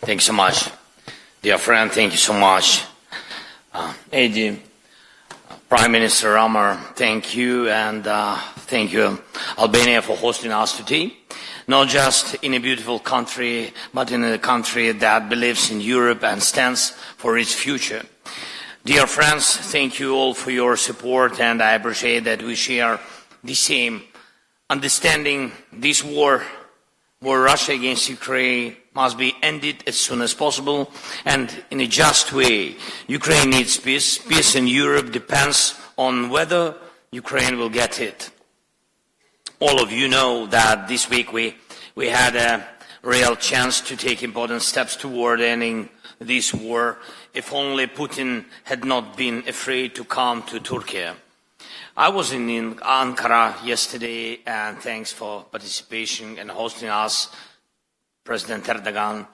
Thank you so much. Dear friend, thank you so much. Eddie, Prime Minister Ramar, thank you, and thank you, Albania, for hosting us today. Not just in a beautiful country, but in a country that believes in Europe and stands for its future. Dear friends, thank you all for your support, and I appreciate that we share the same understanding. This war Russia against Ukraine must be ended as soon as possible and in a just way. Ukraine needs peace. Peace in Europe depends on whether Ukraine will get it. All of you know that this week we had a real chance to take important steps toward ending this war, if only Putin had not been afraid to come to Turkey. I was in Ankara yesterday, and thanks for participation and hosting us, President Erdogan.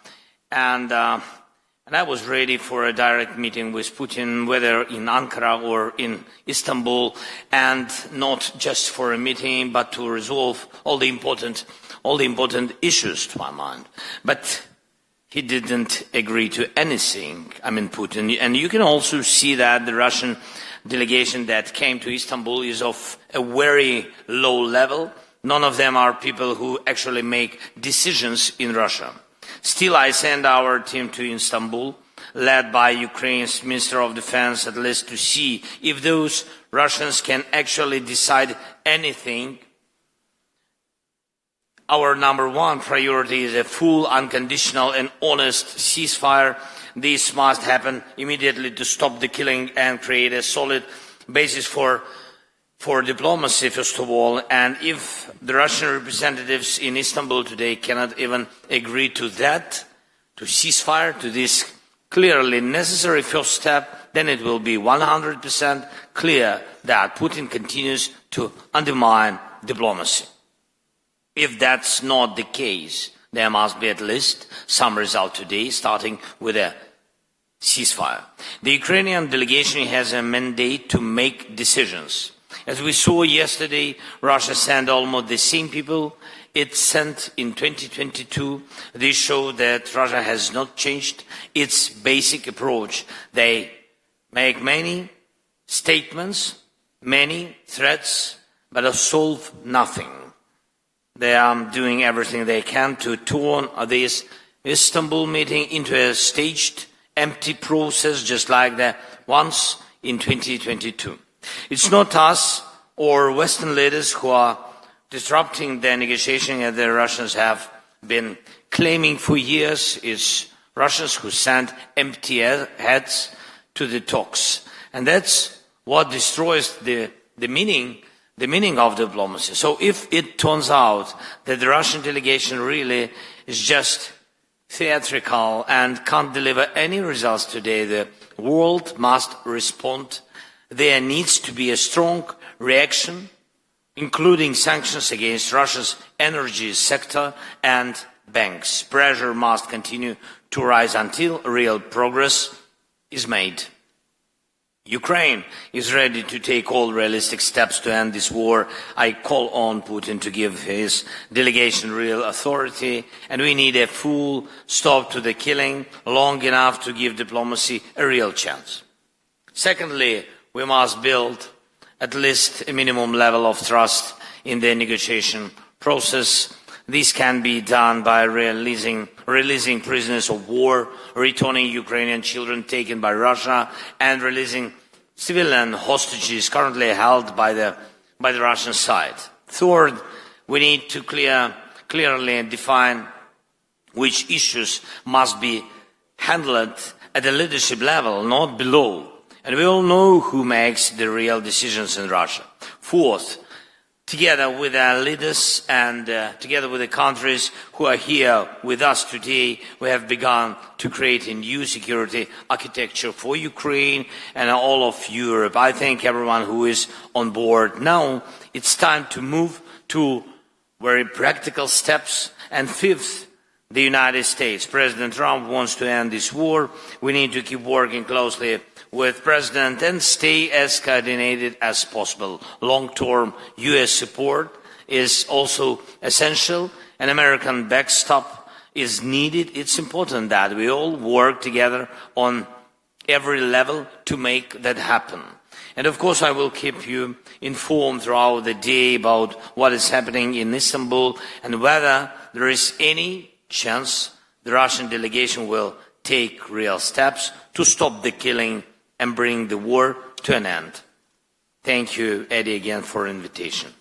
And I was ready for a direct meeting with Putin, whether in Ankara or in Istanbul, and not just for a meeting, but to resolve all the important issues to my mind. But he didn't agree to anything, Putin. And you can also see that the Russian delegation that came to Istanbul is of a very low level. None of them are people who actually make decisions in Russia. Still, I send our team to Istanbul, led by Ukraine's Minister of Defense, at least to see if those Russians can actually decide anything. Our number one priority is a full, unconditional and honest ceasefire. This must happen immediately to stop the killing and create a solid basis for diplomacy, first of all. And if the Russian representatives in Istanbul today cannot even agree to that, to ceasefire, to this clearly necessary first step, then it will be 100% clear that Putin continues to undermine diplomacy. If that's not the case, there must be at least some result today, starting with a ceasefire. The Ukrainian delegation has a mandate to make decisions. As we saw yesterday, Russia sent almost the same people it sent in 2022. This shows that Russia has not changed its basic approach. They make many statements, many threats, but solve nothing. They are doing everything they can to turn this Istanbul meeting into a staged, empty process, just like the ones in 2022. It's not us or Western leaders who are disrupting the negotiation, as the Russians have been claiming for years. It's Russians who send empty heads to the talks. And that's what destroys the meaning of diplomacy. So if it turns out that the Russian delegation really is just theatrical and can't deliver any results today, the world must respond. There needs to be a strong reaction, including sanctions against Russia's energy sector and banks. Pressure must continue to rise until real progress is made. Ukraine is ready to take all realistic steps to end this war. I call on Putin to give his delegation real authority, and we need a full stop to the killing, long enough to give diplomacy a real chance. Secondly, we must build at least a minimum level of trust in the negotiation process. This can be done by releasing prisoners of war, returning Ukrainian children taken by Russia, and releasing civilian hostages currently held by the Russian side. Third, we need to clearly define which issues must be handled at the leadership level, not below. And we all know who makes the real decisions in Russia. Fourth, together with our leaders and together with the countries who are here with us today, we have begun to create a new security architecture for Ukraine and all of Europe. I thank everyone who is on board. Now it's time to move to very practical steps. And fifth, the United States. President Trump wants to end this war. We need to keep working closely with President and stay as coordinated as possible. Long-term U.S. support is also essential. An American backstop is needed. It's important that we all work together on every level to make that happen. And of course, I will keep you informed throughout the day about what is happening in Istanbul and whether there is any chance the Russian delegation will take real steps to stop the killing and bring the war to an end. Thank you, Eddie, again for the invitation.